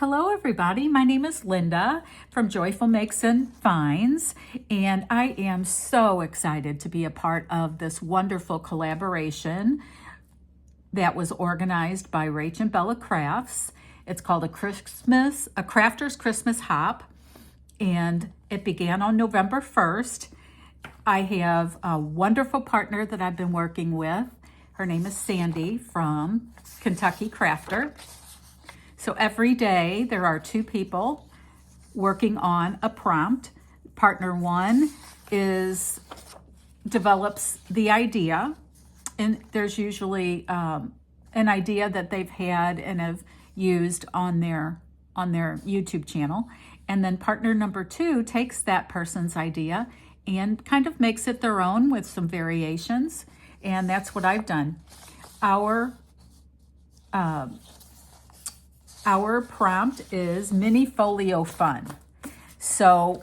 Hello everybody, my name is Linda from Joyful Makes and Finds, and I am so excited to be a part of this wonderful collaboration that was organized by Rach and Bella Crafts. It's called a Crafter's Christmas Hop, and it began on November 1st. I have a wonderful partner that I've been working with. Her name is Sandy from Kentucky Crafter. So every day there are two people working on a prompt. Partner one develops the idea, and there's usually an idea that they've had and have used on their YouTube channel. And then partner number two takes that person's idea and kind of makes it their own with some variations. And that's what I've done. Our prompt is Mini Folio Fun. So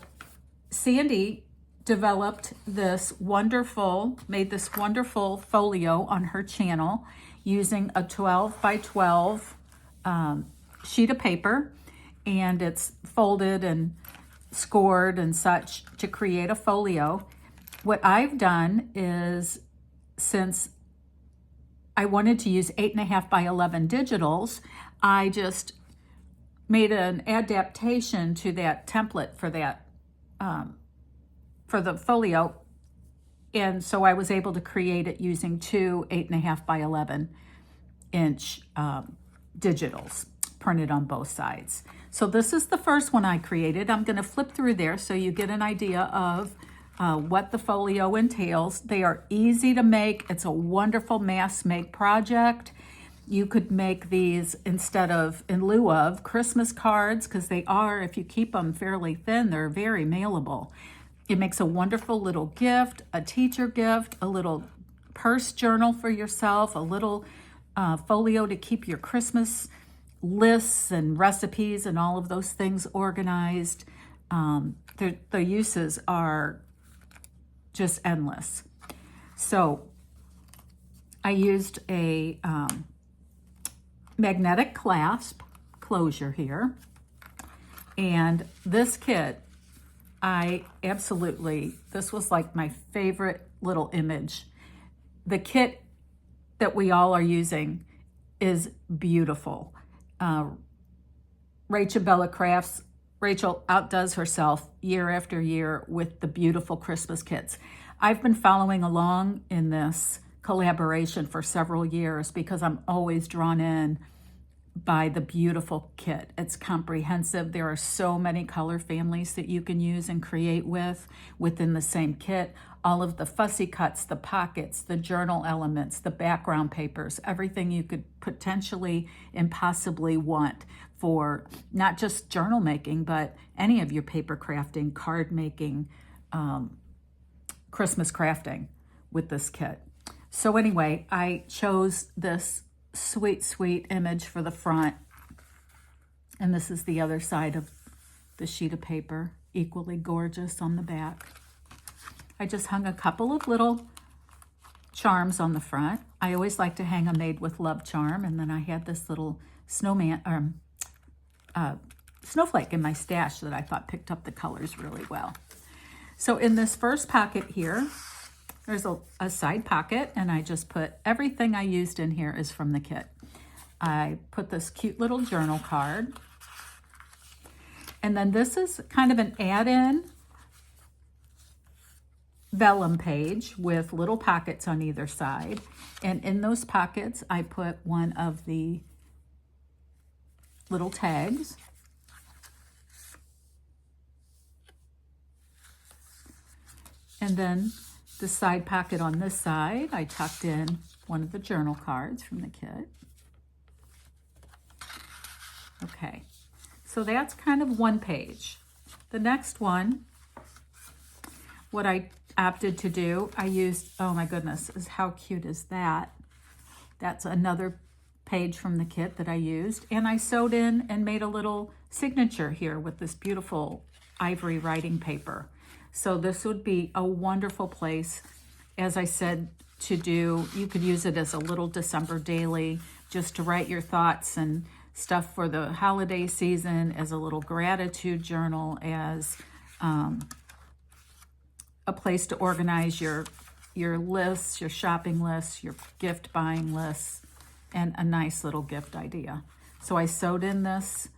Sandy developed made this wonderful folio on her channel using a 12 by 12 sheet of paper, and it's folded and scored and such to create a folio. What I've done is, since I wanted to use 8.5 by 11 digitals, I just made an adaptation to that template for that for the folio, and so I was able to create it using two 8.5 by 11 inch digitals printed on both sides. So this is the first one I created. I'm going to flip through there so you get an idea of what the folio entails. They are easy to make. It's a wonderful mass make project. You could make these in lieu of Christmas cards, because they are, if you keep them fairly thin, they're very mailable. It makes a wonderful little gift, a teacher gift, a little purse journal for yourself, a little folio to keep your Christmas lists and recipes and all of those things organized. The uses are just endless. So I used a magnetic clasp closure here, and this kit, this was like my favorite little image. The kit that we all are using is beautiful. Rachel Bella Crafts, Rachel outdoes herself year after year with the beautiful Christmas kits. I've been following along in this collaboration for several years because I'm always drawn in by the beautiful kit. It's comprehensive. There are so many color families that you can use and create within the same kit. All of the fussy cuts, the pockets, the journal elements, the background papers, everything you could potentially and possibly want for not just journal making, but any of your paper crafting, card making, Christmas crafting with this kit. So anyway, I chose this sweet, sweet image for the front. And this is the other side of the sheet of paper, equally gorgeous on the back. I just hung a couple of little charms on the front. I always like to hang a Made with Love charm. And then I had this little snowflake in my stash that I thought picked up the colors really well. So in this first pocket here, there's a side pocket, and I just put everything I used in here is from the kit. I put this cute little journal card. And then this is kind of an add-in vellum page with little pockets on either side. And in those pockets, I put one of the little tags. And then the side pocket on this side, I tucked in one of the journal cards from the kit. Okay, so that's kind of one page. The next one, what I opted to do, I used, oh my goodness, how cute is that? That's another page from the kit that I used, and I sewed in and made a little signature here with this beautiful ivory writing paper. So this would be a wonderful place, as I said, to do. You could use it as a little December daily, just to write your thoughts and stuff for the holiday season, as a little gratitude journal, as a place to organize your lists, your shopping lists, your gift buying lists, and a nice little gift idea. So I sewed in this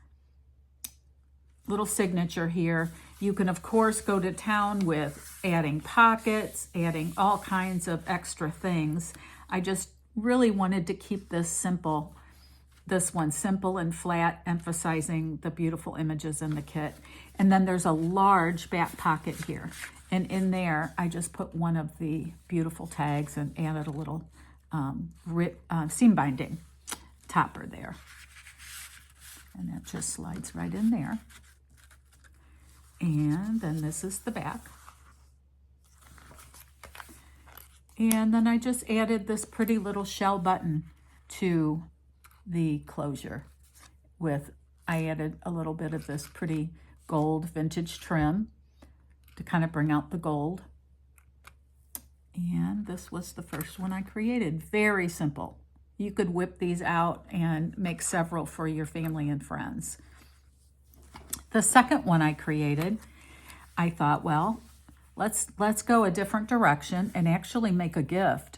little signature here. You can, of course, go to town with adding pockets, adding all kinds of extra things. I just really wanted to keep this simple. This one simple and flat, emphasizing the beautiful images in the kit. And then there's a large back pocket here. And in there, I just put one of the beautiful tags and added a little seam binding topper there. And that just slides right in there. And then this is the back. And then I just added this pretty little shell button to the closure I added a little bit of this pretty gold vintage trim to kind of bring out the gold. And this was the first one I created. Very simple. You could whip these out and make several for your family and friends. The second one I created, I thought, well, let's go a different direction and actually make a gift.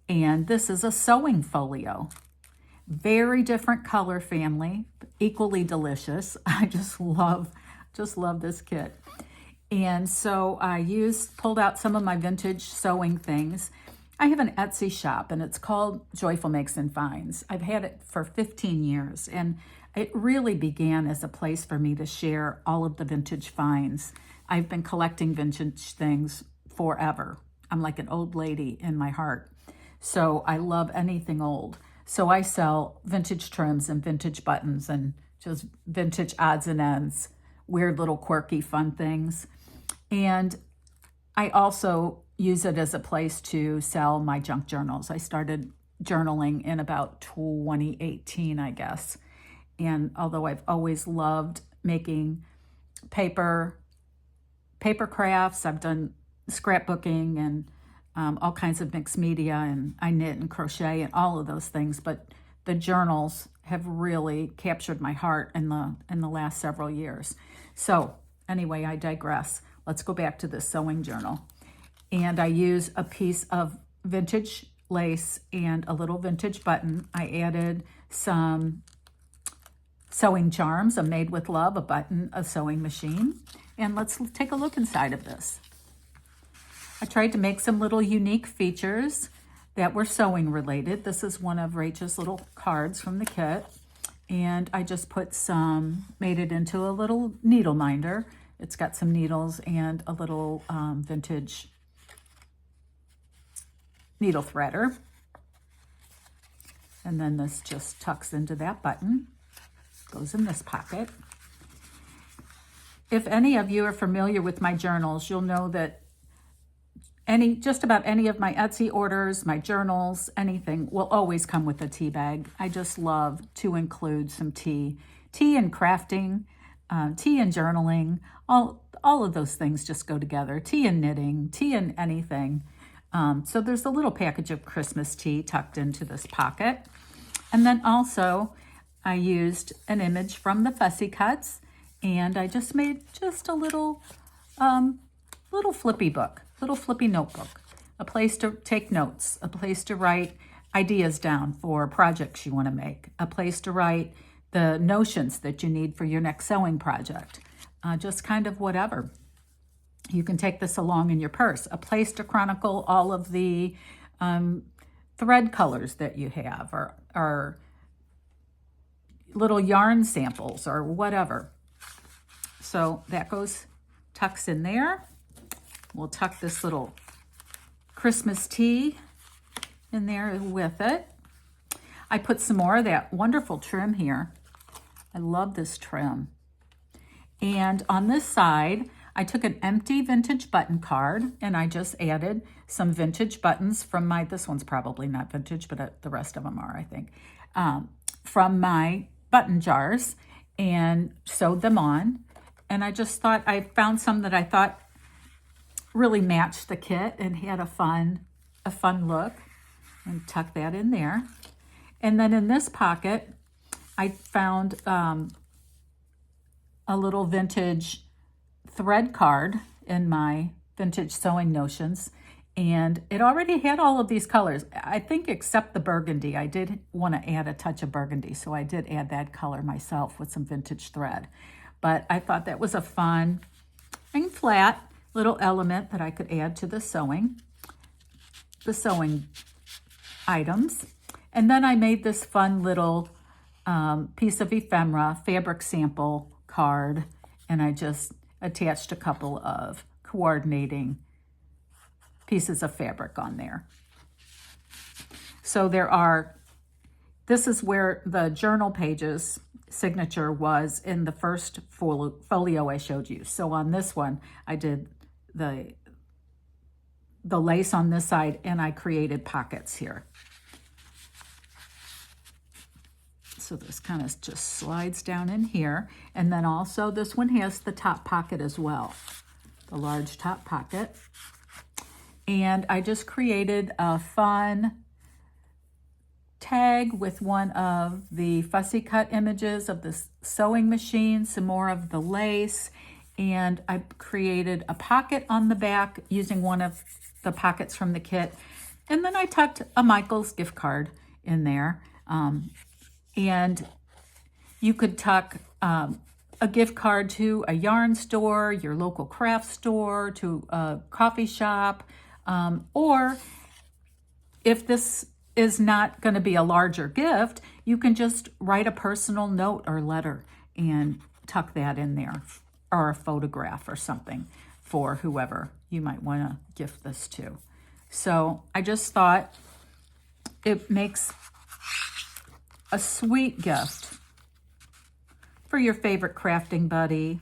And this is a sewing folio. Very different color family, equally delicious. I just love this kit. And so I pulled out some of my vintage sewing things. I have an Etsy shop, and it's called Joyful Makes and Finds. I've had it for 15 years, and it really began as a place for me to share all of the vintage finds. I've been collecting vintage things forever. I'm like an old lady in my heart. So I love anything old. So I sell vintage trims and vintage buttons and just vintage odds and ends, weird little quirky fun things. And I also use it as a place to sell my junk journals. I started journaling in about 2018, I guess. And although I've always loved making paper crafts, I've done scrapbooking and all kinds of mixed media, and I knit and crochet and all of those things. But the journals have really captured my heart in the last several years. So anyway, I digress. Let's go back to the sewing journal. And I use a piece of vintage lace and a little vintage button. I added some sewing charms, a Made with Love, a button, a sewing machine. And let's take a look inside of this. I tried to make some little unique features that were sewing related. This is one of Rachel's little cards from the kit. And I just made it into a little needle minder. It's got some needles and a little vintage needle threader. And then this just tucks into that button. Goes in this pocket. If any of you are familiar with my journals, you'll know that just about any of my Etsy orders, my journals, anything will always come with a tea bag. I just love to include some tea. Tea and crafting, tea and journaling, all of those things just go together. Tea and knitting, tea and anything. So there's a little package of Christmas tea tucked into this pocket. And then also I used an image from the Fussy Cuts, and I just made just a little flippy book, little flippy notebook, a place to take notes, a place to write ideas down for projects you want to make, a place to write the notions that you need for your next sewing project, just kind of whatever. You can take this along in your purse, a place to chronicle all of the thread colors that you have, or little yarn samples or whatever. So that tucks in there. We'll tuck this little Christmas tea in there with it. I put some more of that wonderful trim here. I love this trim. And on this side, I took an empty vintage button card and I just added some vintage buttons from this one's probably not vintage, but the rest of them are, I think, from my button jars, and sewed them on. And I just thought, I found some that I thought really matched the kit and had a fun look, and tuck that in there. And then in this pocket, I found a little vintage thread card in my vintage sewing notions, and it already had all of these colors, I think, except the burgundy. I did want to add a touch of burgundy, so I did add that color myself with some vintage thread. But I thought that was a fun and flat little element that I could add to the sewing items. And then I made this fun little piece of ephemera fabric sample card, and I just attached a couple of coordinating pieces of fabric on there. So this is where the journal pages signature was in the first folio I showed you. So on this one, I did the lace on this side, and I created pockets here. So this kind of just slides down in here. And then also this one has the top pocket as well, the large top pocket. And I just created a fun tag with one of the fussy cut images of the sewing machine, some more of the lace, and I created a pocket on the back using one of the pockets from the kit. And then I tucked a Michael's gift card in there. And you could tuck a gift card to a yarn store, your local craft store, to a coffee shop, or if this is not going to be a larger gift, you can just write a personal note or letter and tuck that in there, or a photograph or something for whoever you might want to gift this to. So I just thought it makes a sweet gift for your favorite crafting buddy,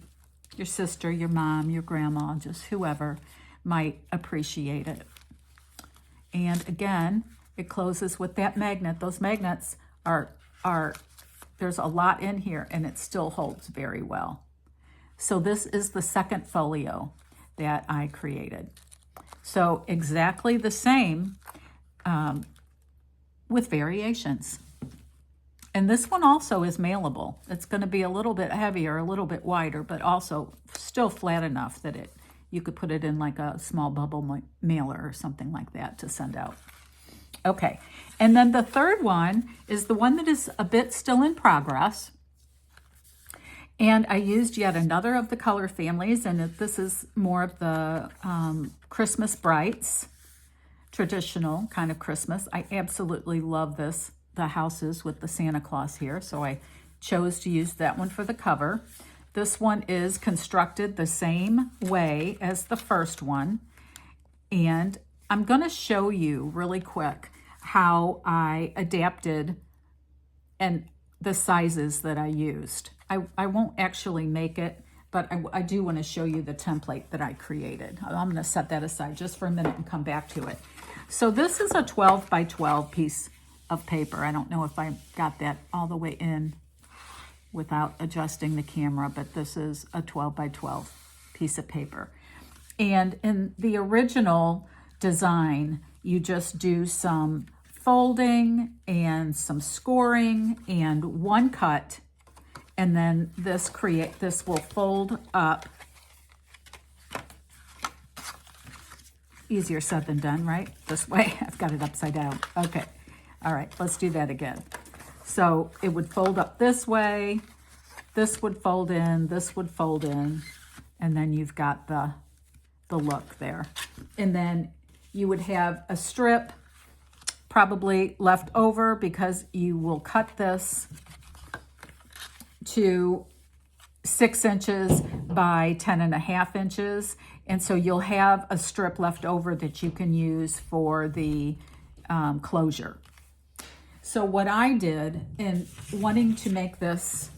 your sister, your mom, your grandma, just whoever might appreciate it. And again, it closes with that magnet. Those magnets are there's a lot in here, and it still holds very well. So this is the second folio that I created. So exactly the same with variations. And this one also is mailable. It's going to be a little bit heavier, a little bit wider, but also still flat enough that you could put it in like a small bubble mailer or something like that to send out. Okay, and then the third one is the one that is a bit still in progress. And I used yet another of the color families, and this is more of the Christmas Brights, traditional kind of Christmas. I absolutely love this, the houses with the Santa Claus here, so I chose to use that one for the cover. This one is constructed the same way as the first one, and I'm going to show you really quick how I adapted and the sizes that I used. I won't actually make it, but I do want to show you the template that I created. I'm going to set that aside just for a minute and come back to it. So this is a 12 by 12 piece of paper. I don't know if I got that all the way in without adjusting the camera, but this is a 12 by 12 piece of paper. And in the original design, you just do some folding and some scoring and one cut, and then this will fold up. Easier said than done, right? This way. I've got it upside down. Okay. All right, let's do that again. So it would fold up this way, this would fold in, this would fold in, and then you've got the look there. And then you would have a strip probably left over because you will cut this to 6 inches by 10.5 inches. And so you'll have a strip left over that you can use for the closure. So what I did in wanting to make this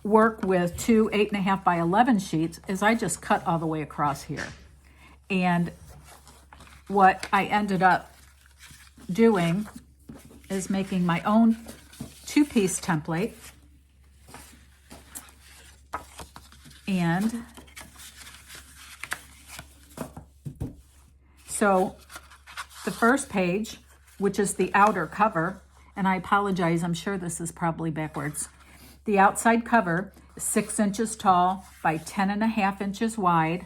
work with two 8.5 by 11 sheets is I just cut all the way across here. And what I ended up doing is making my own 2-piece template. And so the first page, which is the outer cover, and I apologize, I'm sure this is probably backwards. The outside cover is 6 inches tall by 10.5 inches wide.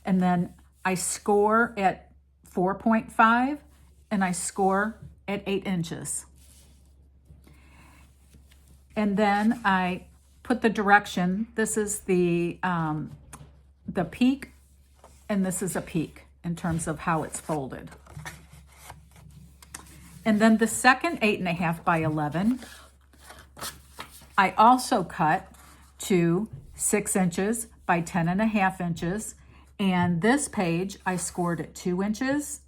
And then I score at 4.5 and I score at 8 inches. And then I put the direction. This is the peak, and this is a peak in terms of how it's folded. And then the second 8.5 by 11, I also cut to 6 inches by 10.5 inches. And this page, I scored at 2 inches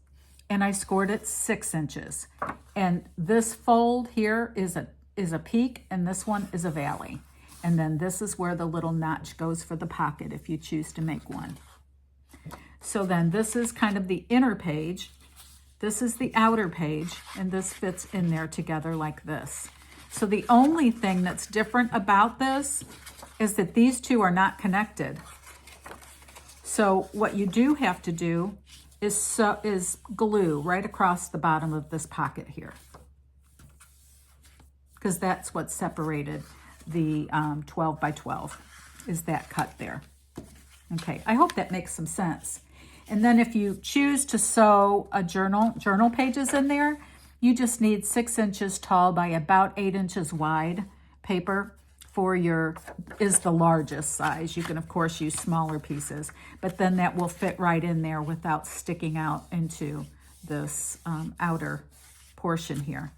and I scored at 6 inches. And this fold here is a peak, and this one is a valley. And then this is where the little notch goes for the pocket if you choose to make one. So then this is kind of the inner page. This is the outer page, and this fits in there together like this. So the only thing that's different about this is that these two are not connected. So what you do have to do is glue right across the bottom of this pocket here, because that's what separated the 12 by 12, is that cut there. Okay, I hope that makes some sense. And then if you choose to sew a journal pages in there, you just need 6 inches tall by about 8 inches wide paper is the largest size. You can of course use smaller pieces, but then that will fit right in there without sticking out into this outer portion here.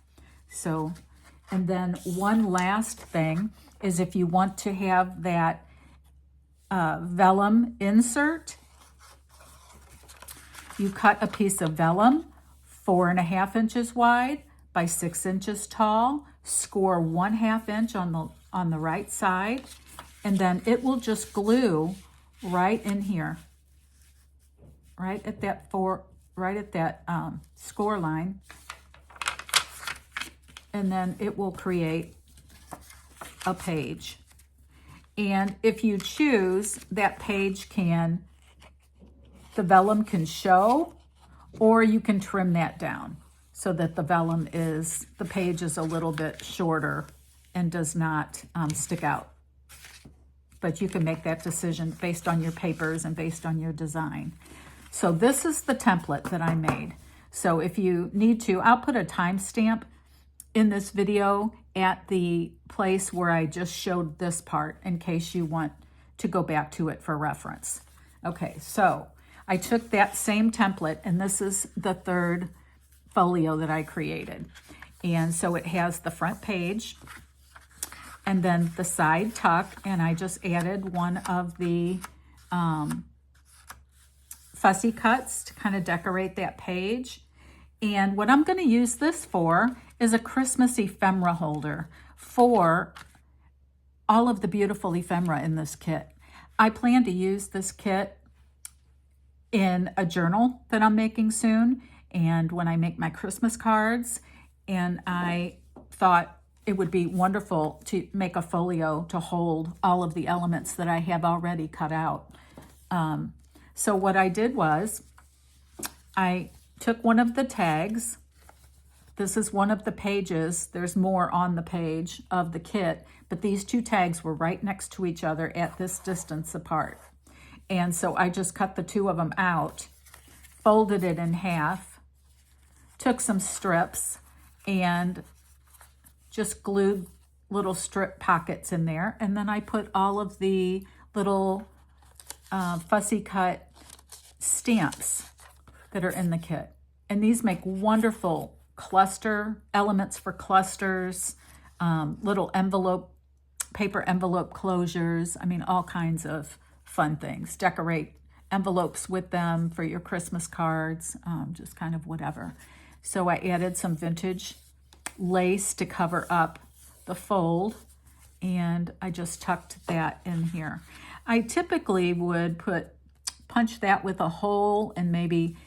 So, and then one last thing is if you want to have that vellum insert, you cut a piece of vellum 4.5 inches wide by 6 inches tall, score 1/2 inch on the right side, and then it will just glue right in here, right at that score line, and then it will create a page. And if you choose, that page the vellum can show, or you can trim that down so that the page is a little bit shorter and does not stick out. But you can make that decision based on your papers and based on your design. So this is the template that I made. So if you need to, I'll put a timestamp in this video at the place where I just showed this part in case you want to go back to it for reference. Okay, so I took that same template, and this is the third folio that I created. And so it has the front page and then the side tuck, and I just added one of the fussy cuts to kind of decorate that page. And what I'm going to use this for is a Christmas ephemera holder for all of the beautiful ephemera in this kit. I plan to use this kit in a journal that I'm making soon, and when I make my Christmas cards, and I thought it would be wonderful to make a folio to hold all of the elements that I have already cut out. So what I did was I took one of the tags. This is one of the pages. There's more on the page of the kit, but these two tags were right next to each other at this distance apart. And so I just cut the two of them out, folded it in half, took some strips, and just glued little strip pockets in there. And then I put all of the little fussy cut stamps that are in the kit. And these make wonderful cluster elements for clusters, little paper envelope closures. I mean, all kinds of fun things. Decorate envelopes with them for your Christmas cards, just kind of whatever. So I added some vintage lace to cover up the fold, and I just tucked that in here. I typically would punch that with a hole and maybe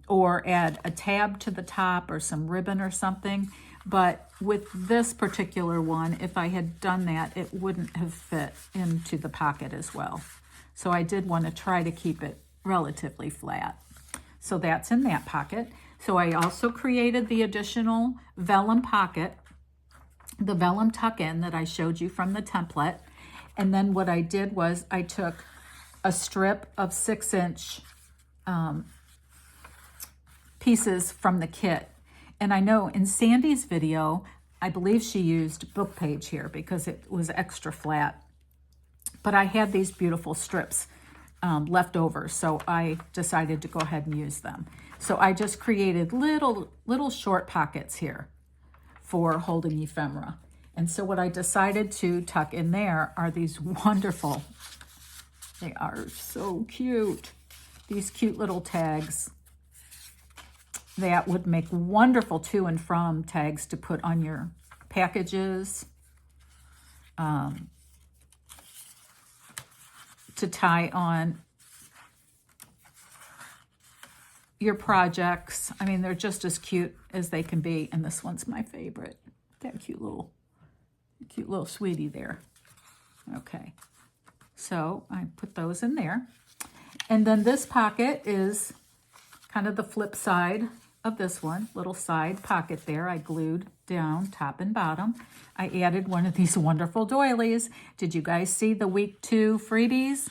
or add a tab to the top or some ribbon or something, but with this particular one, if I had done that, it wouldn't have fit into the pocket as well. So I did want to try to keep it relatively flat. So that's in that pocket. So I also created the additional vellum pocket, the vellum tuck-in that I showed you from the template. And then what I did was I took a strip of 6-inch pieces from the kit. And I know in Sandy's video, I believe she used book page here because it was extra flat. But I had these beautiful strips left over, so I decided to go ahead and use them. So I just created little short pockets here for holding ephemera. And so what I decided to tuck in there are these wonderful, they are so cute, these cute little tags that would make wonderful to and from tags to put on your packages, to tie on your projects. I mean, they're just as cute as they can be. And this one's my favorite. That cute little sweetie there. Okay, so I put those in there. And then this pocket is kind of the flip side of this one, little side pocket there. I glued down top and bottom. I added one of these wonderful doilies. Did you guys see the week 2 freebies?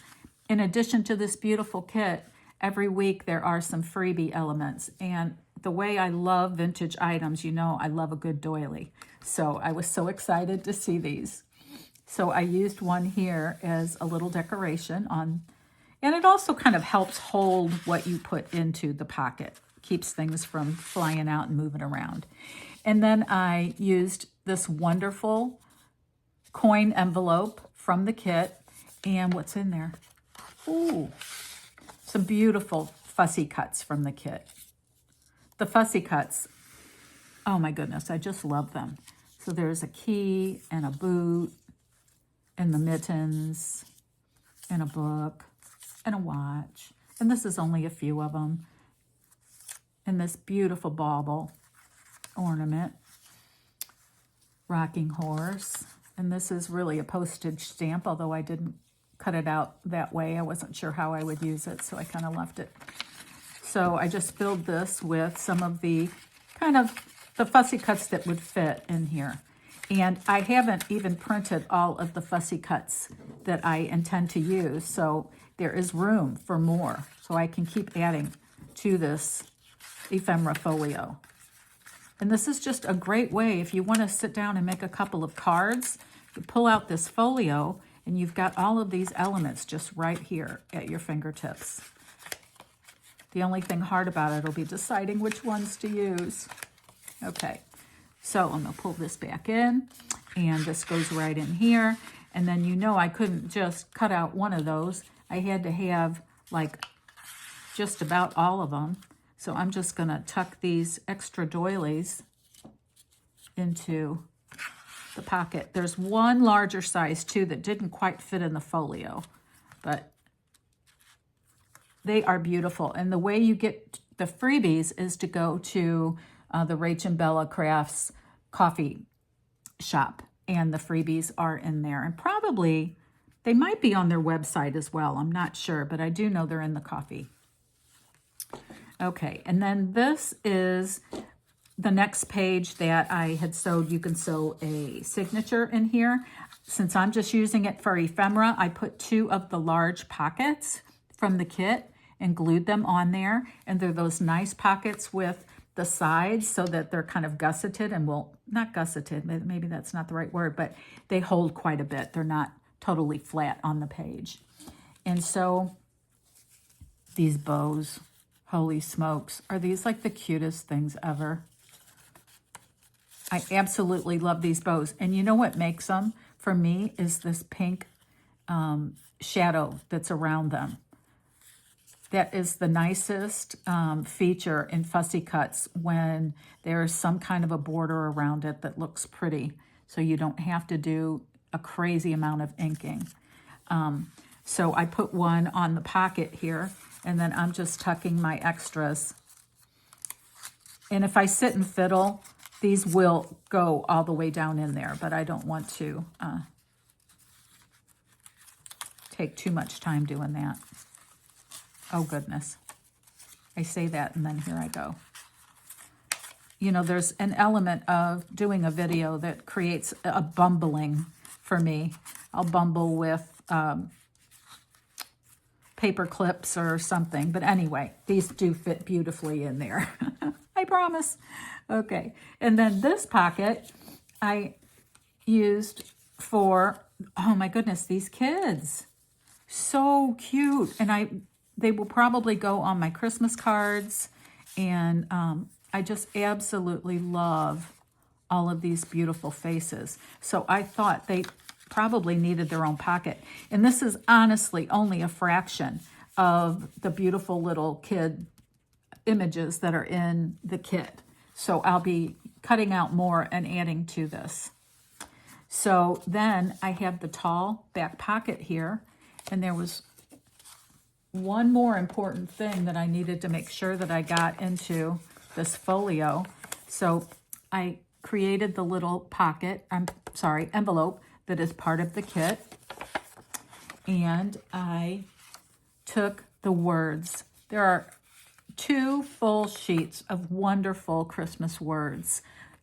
In addition to this beautiful kit, every week there are some freebie elements. And the way I love vintage items, you know I love a good doily. So I was so excited to see these. So I used one here as a little decoration on, and it also kind of helps hold what you put into the pocket. Keeps things from flying out and moving around. And then I used this wonderful coin envelope from the kit. And what's in there? Ooh, some beautiful fussy cuts from the kit. The fussy cuts, oh my goodness, I just love them. So there's a key and a boot and the mittens and a book and a watch. And this is only a few of them. And this beautiful bauble ornament, rocking horse. And this is really a postage stamp, although I didn't cut it out that way. I wasn't sure how I would use it, so I kind of left it. So I just filled this with some of the kind of the fussy cuts that would fit in here. And I haven't even printed all of the fussy cuts that I intend to use, so there is room for more. So I can keep adding to this ephemera folio. And this is just a great way if you want to sit down and make a couple of cards. You pull out this folio and you've got all of these elements just right here at your fingertips. The only thing hard about it will be deciding which ones to use. Okay, so I'm going to pull this back in, and this goes right in here. And then you know I couldn't just cut out one of those. I had to have like just about all of them. So I'm just going to tuck these extra doilies into the pocket. There's one larger size too that didn't quite fit in the folio, but they are beautiful. And the way you get the freebies is to go to the Rach and Bella Crafts coffee shop, and the freebies are in there. And probably they might be on their website as well. I'm not sure, but I do know they're in the coffee. Okay, and then this is the next page that I had sewed. You can sew a signature in here. Since I'm just using it for ephemera, I put 2 of the large pockets from the kit and glued them on there. And they're those nice pockets with the sides so that they're kind of gusseted and not gusseted, maybe that's not the right word, but they hold quite a bit. They're not totally flat on the page. And so these bows, holy smokes, are these like the cutest things ever? I absolutely love these bows. And you know what makes them for me is this pink shadow that's around them. That is the nicest feature in fussy cuts, when there's some kind of a border around it that looks pretty, so you don't have to do a crazy amount of inking. So I put one on the pocket here, and then I'm just tucking my extras. And if I sit and fiddle, these will go all the way down in there, but I don't want to take too much time doing that. Oh goodness. I say that and then here I go. you know, there's an element of doing a video that creates a bumbling for me. I'll bumble with paper clips or something. But anyway, these do fit beautifully in there. I promise. Okay. And then this pocket I used for, oh my goodness, these kids. So cute. And they will probably go on my Christmas cards. And I just absolutely love all of these beautiful faces. So I thought they probably needed their own pocket. And this is honestly only a fraction of the beautiful little kid images that are in the kit. So I'll be cutting out more and adding to this. So then I have the tall back pocket here, and there was one more important thing that I needed to make sure that I got into this folio. So I created the little pocket, envelope that is part of the kit. And I took the words. There are 2 full sheets of wonderful Christmas words.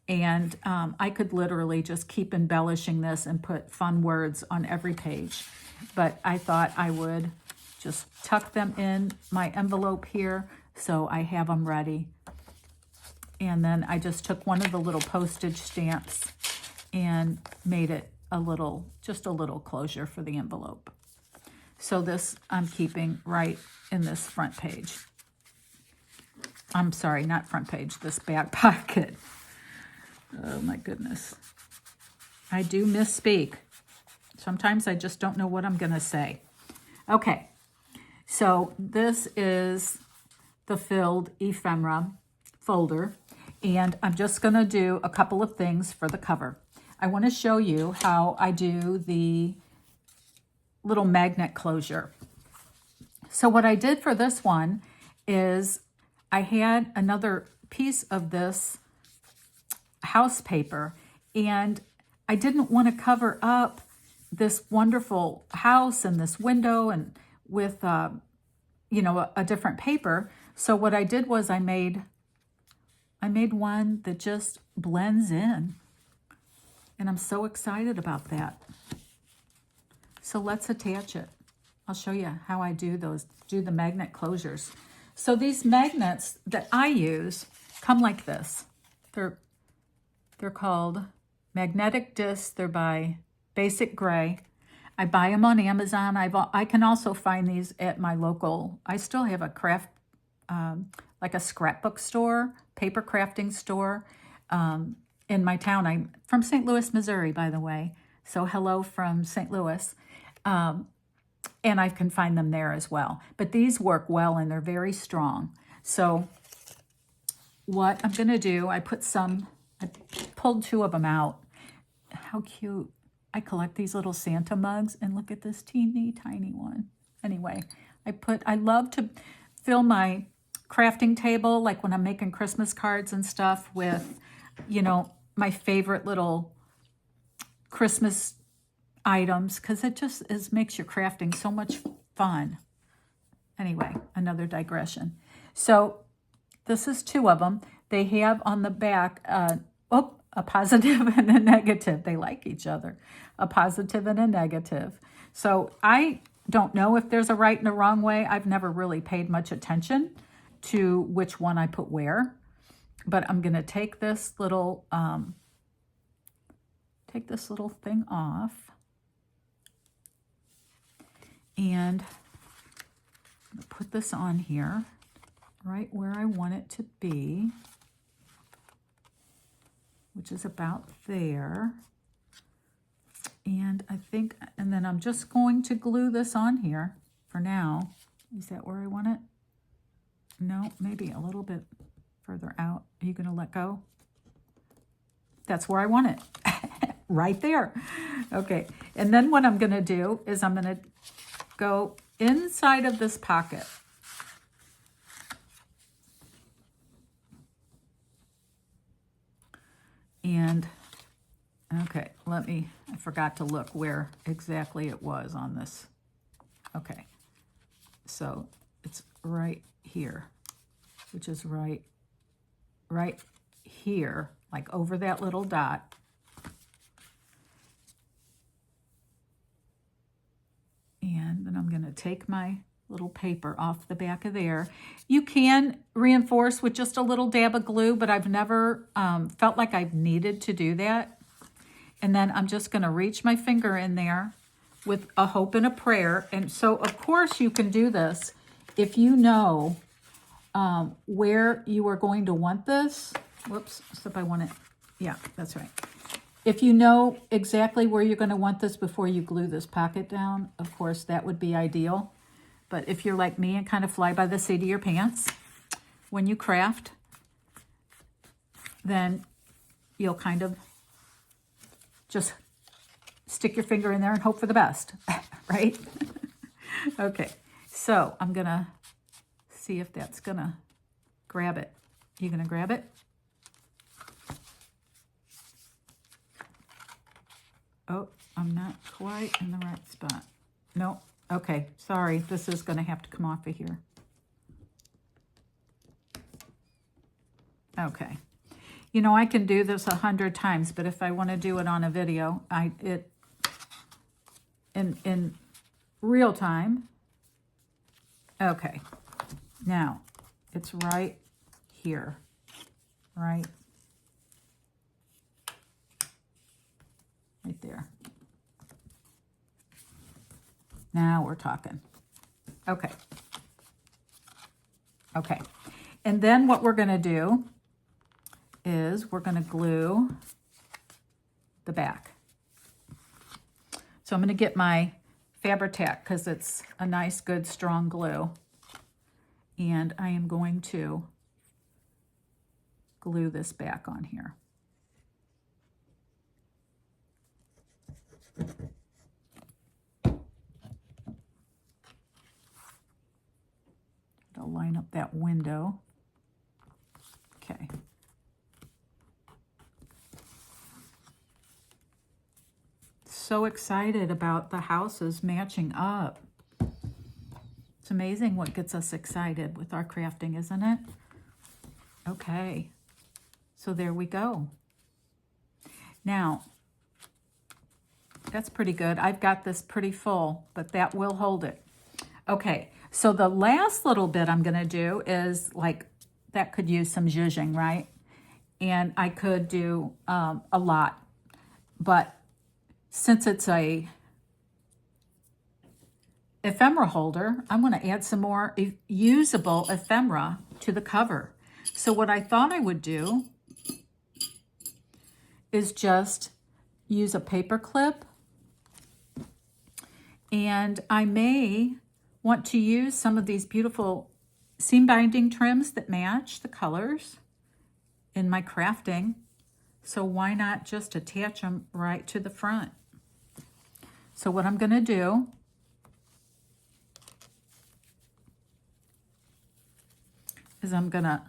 And I could literally just keep embellishing this and put fun words on every page. But I thought I would just tuck them in my envelope here so I have them ready. And then I just took one of the little postage stamps and made it just a little closure for the envelope. So this I'm keeping right in this front page. I'm sorry, not front page, this back pocket. Oh my goodness. I do misspeak. Sometimes I just don't know what I'm going to say. Okay, so this is the filled ephemera folder, and I'm just going to do a couple of things for the cover. I want to show you how I do the little magnet closure. So what I did for this one is I had another piece of this house paper, and I didn't want to cover up this wonderful house and this window and with you know, a different paper. So what I did was I made one that just blends in, and I'm so excited about that. So let's attach it. I'll show you how I do the magnet closures. So these magnets that I use come like this. They're called magnetic discs. They're by Basic Gray. I buy them on Amazon. I can also find these at my local, I still have a craft, like a scrapbook store, paper crafting store in my town. I'm from St. Louis, Missouri, by the way. So hello from St. Louis. And I can find them there as well. But these work well, and they're very strong. So what I'm going to do, I pulled 2 of them out. How cute. I collect these little Santa mugs, and look at this teeny tiny one. Anyway, I love to fill my crafting table, like when I'm making Christmas cards and stuff, with, you know, my favorite little Christmas items, because it just makes your crafting so much fun. Anyway, another digression. So this is 2 of them. They have on the back a positive and a negative. They like each other. A positive and a negative. So I don't know if there's a right and a wrong way. I've never really paid much attention to which one I put where. But I'm going to take this little thing off. And I'm going to put this on here, right where I want it to be, which is about there. And and then I'm just going to glue this on here for now. Is that where I want it? No, maybe a little bit further out. Are you going to let go? That's where I want it. Right there. Okay. And then what I'm going to do is I'm going to go inside of this pocket. And, okay, I forgot to look where exactly it was on this. Okay, so it's right here, which is right here, like over that little dot. And then I'm going to take my little paper off the back of there. You can reinforce with just a little dab of glue, but I've never felt like I've needed to do that. And then I'm just going to reach my finger in there with a hope and a prayer. And so, of course, you can do this if you know where you are going to want this. Whoops, except I want it. Yeah, that's right. If you know exactly where you're going to want this before you glue this pocket down, of course, that would be ideal. But if you're like me and kind of fly by the seat of your pants when you craft, then you'll kind of just stick your finger in there and hope for the best, right? Okay, so I'm going to see if that's going to grab it. You going to grab it? Oh, I'm not quite in the right spot. No. Okay, sorry. This is going to have to come off of here. Okay. You know, I can do this 100 times, but if I want to do it on a video, in real time. Okay. Now, it's right here. Right there. Now we're talking. Okay. Okay. And then what we're going to do is we're going to glue the back. So I'm going to get my Fabri-Tac because it's a nice, good, strong glue. And I am going to glue this back on here. I'll line up that window. Okay. So excited about the houses matching up. It's amazing what gets us excited with our crafting, isn't it? Okay. So there we go. Now, that's pretty good. I've got this pretty full, but that will hold it. Okay, so the last little bit I'm going to do is like, that could use some zhuzhing, right? And I could do a lot, but since it's a ephemera holder, I'm going to add some more usable ephemera to the cover. So what I thought I would do is just use a paper clip, and I may want to use some of these beautiful seam binding trims that match the colors in my crafting. So why not just attach them right to the front? So what I'm going to do is I'm going to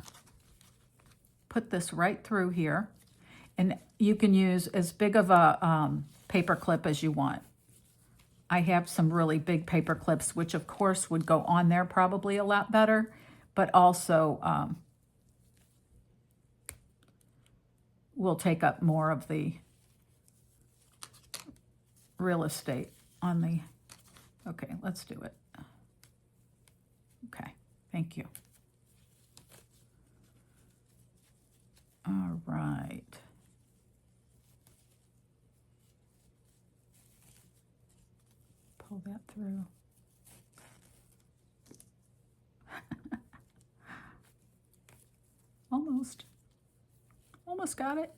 put this right through here, and you can use as big of a paper clip as you want. I have some really big paper clips, which of course would go on there probably a lot better, but also will take up more of the real estate on the, okay, let's do it. Okay, thank you. All right. Pull that through. Almost got it.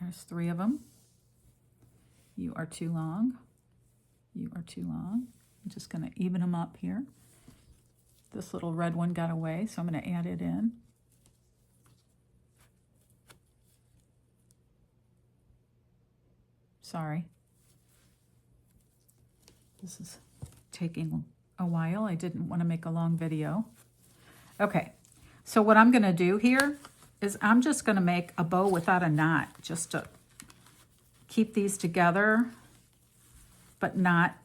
There's 3 of them. You are too long. You are too long. I'm just going to even them up here. This little red one got away, so I'm going to add it in. Sorry. This is taking a while. I didn't want to make a long video. Okay, so what I'm going to do here is I'm just going to make a bow without a knot, just to keep these together, but not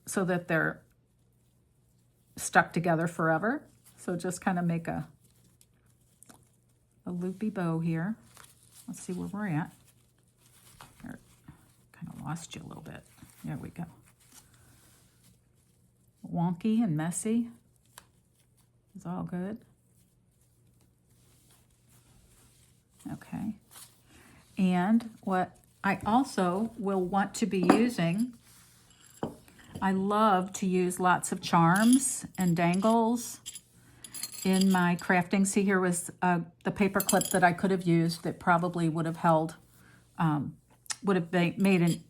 so that they're stuck together forever. So just kind of make a a loopy bow here. Let's see where we're at. Kind of lost you a little bit. There we go. Wonky and messy. It's all good. Okay. And what I also will want to be using, I love to use lots of charms and dangles in my crafting. See, here was the paper clip that I could have used that probably would have held, would have made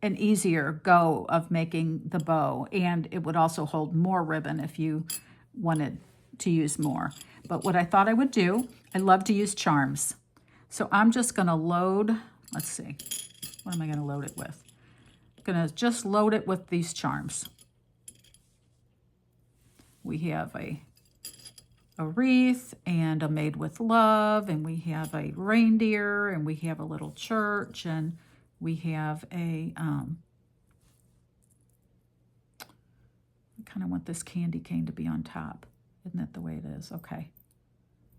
an easier go of making the bow, and it would also hold more ribbon if you wanted to use more. But what I thought I would do, I love to use charms. So I'm just going to load, let's see, what am I going to load it with? I'm going to just load it with these charms. We have a wreath and a made with love, and we have a reindeer, and we have a little church, and we have a, I kind of want this candy cane to be on top. Isn't that the way it is? Okay.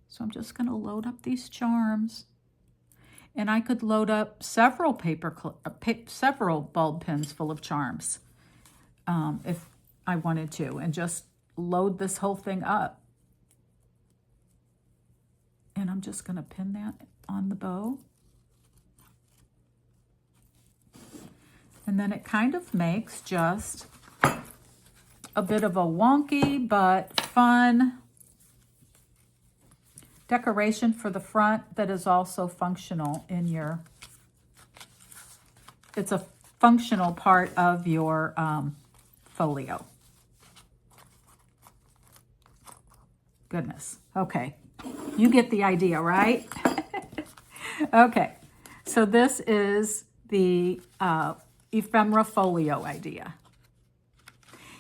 So I'm just going to load up these charms. And I could load up several several bulb pins full of charms if I wanted to, and just load this whole thing up. And I'm just going to pin that on the bow. And then it kind of makes just a bit of a wonky but fun decoration for the front that is also functional in your, it's a functional part of your folio. Goodness. Okay. You get the idea, right? Okay. So this is the ephemera folio idea.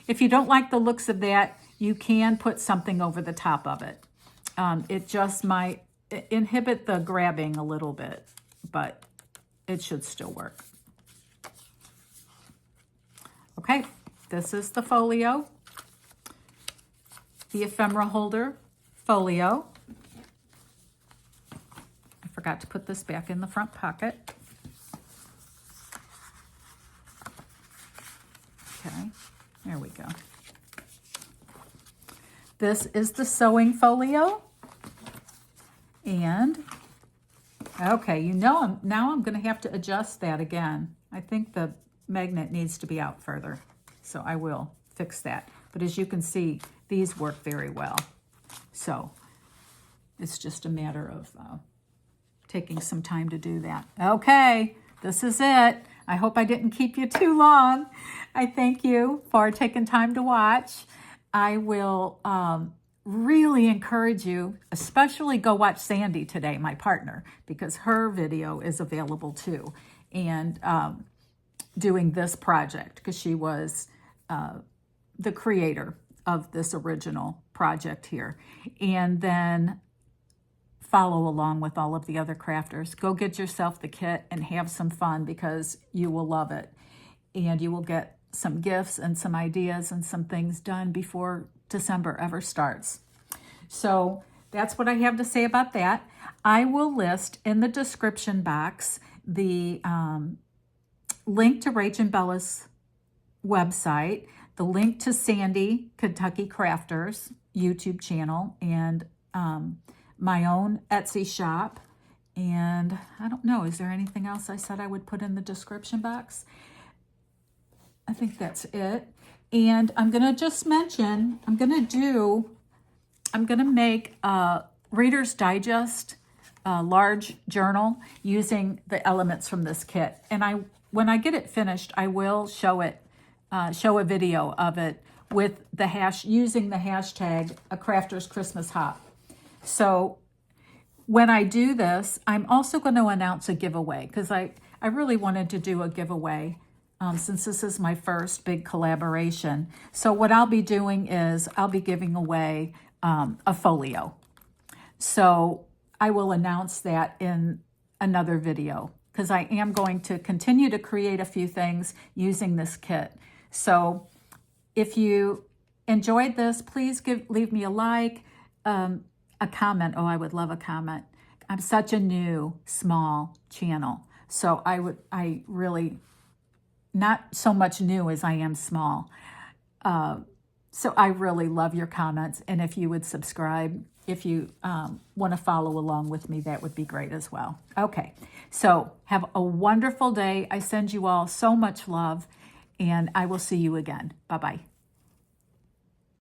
If you don't like the looks of that, you can put something over the top of it. It just might inhibit the grabbing a little bit, but it should still work. Okay, this is the folio, the ephemera holder folio. I forgot to put this back in the front pocket. Okay, there we go. This is the sewing folio. And, okay, now I'm going to have to adjust that again. I think the magnet needs to be out further, so I will fix that. But as you can see, these work very well. So it's just a matter of taking some time to do that. Okay, this is it. I hope I didn't keep you too long. I thank you for taking time to watch. I will really encourage you, especially go watch Sandy today, my partner, because her video is available too. And doing this project, because she was the creator of this original project here. And then follow along with all of the other crafters. Go get yourself the kit and have some fun, because you will love it. And you will get some gifts and some ideas and some things done before December ever starts. So that's what I have to say about that. I will list in the description box the link to Rach and Bella's website, the link to Sandy Kentucky Crafters YouTube channel, and my own Etsy shop. And I don't know, is there anything else I said I would put in the description box? I think that's it. And I'm going to just mention, I'm going to make a Reader's Digest large journal using the elements from this kit. And when I get it finished, I will show a video of it with using the hashtag A Crafter's Christmas Hop. So when I do this, I'm also going to announce a giveaway, because I really wanted to do a giveaway since this is my first big collaboration. So what I'll be doing is I'll be giving away a folio. So I will announce that in another video, because I am going to continue to create a few things using this kit. So if you enjoyed this, please leave me a like, a comment. Oh, I would love a comment. I'm such a new, small channel. So I really, not so much new as I am small. So I really love your comments. And if you would subscribe, if you want to follow along with me, that would be great as well. Okay, so have a wonderful day. I send you all so much love, and I will see you again. Bye-bye.